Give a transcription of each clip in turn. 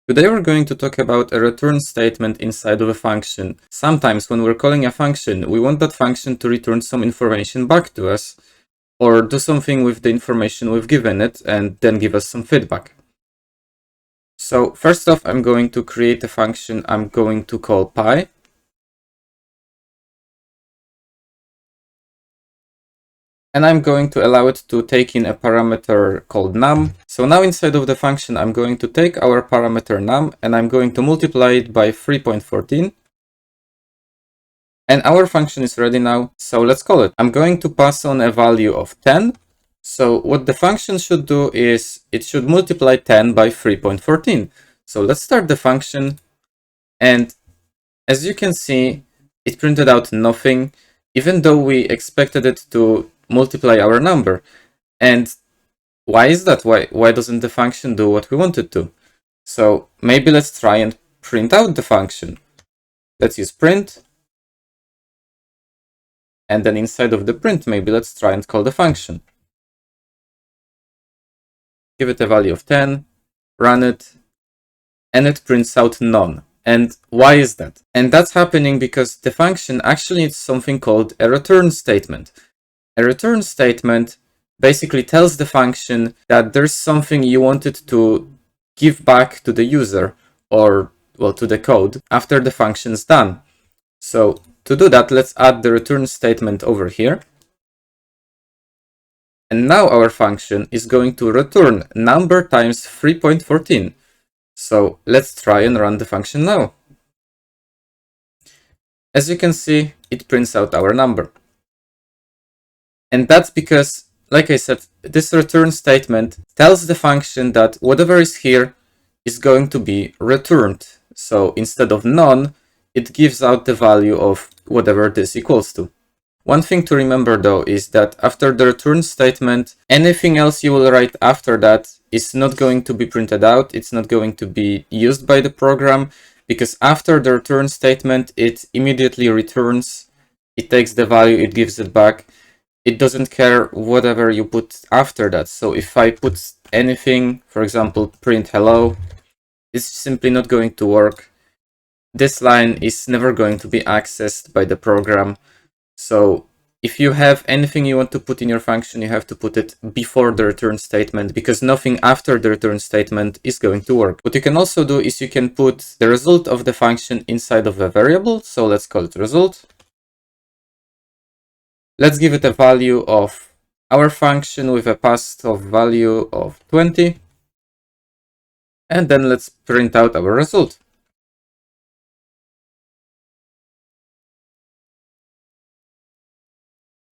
Today we're going to talk about a return statement inside of a function. Sometimes when we're calling a function, we want that function to return some information back to us, or do something with the information we've given it and then give us some feedback. So first off, I'm going to create a function I'm going to call py. And I'm going to allow it to take in a parameter called num. So now inside of the function, I'm going to take our parameter num and I'm going to multiply it by 3.14. And our function is ready now. So let's call it. I'm going to pass on a value of 10. So what the function should do is it should multiply 10 by 3.14. So let's start the function. And as you can see, it printed out nothing, even though we expected it to multiply our number. And why is that? Why doesn't the function do what we want it to? So maybe let's try and print out the function. Let's use print. And then inside of the print, maybe let's try and call the function. Give it a value of 10, run it, and it prints out none. And why is that? And that's happening because the function actually needs something called a return statement. A return statement basically tells the function that there's something you wanted to give back to the user, or, well, to the code after the function's done. So to do that, let's add the return statement over here. And now our function is going to return number times 3.14. So let's try and run the function now. As you can see, it prints out our number. And that's because, like I said, this return statement tells the function that whatever is here is going to be returned. So instead of none, it gives out the value of whatever this equals to. One thing to remember though is that after the return statement, anything else you will write after that is not going to be printed out. It's not going to be used by the program, because after the return statement, it immediately returns. It takes the value, it gives it back. It doesn't care whatever you put after that. So if I put anything, for example, print hello, it's simply not going to work. This line is never going to be accessed by the program. So if you have anything you want to put in your function, you have to put it before the return statement, because nothing after the return statement is going to work. What you can also do is you can put the result of the function inside of a variable. So let's call it result. Let's give it a value of our function with a pass of value of 20. And then let's print out our result.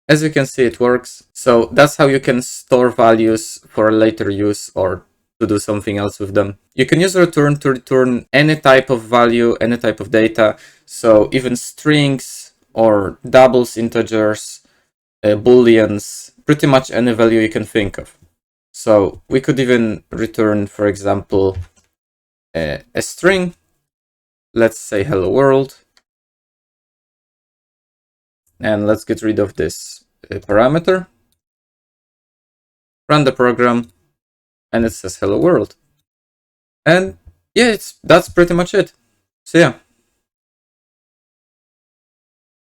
As you can see, it works. So that's how you can store values for later use or to do something else with them. You can use return to return any type of value, any type of data. So even strings or doubles, integers, booleans, pretty much any value you can think of. So we could even return, for example, a string. Let's say hello world. And let's get rid of this parameter. Run the program, and it says hello world. And yeah, that's pretty much it. So yeah.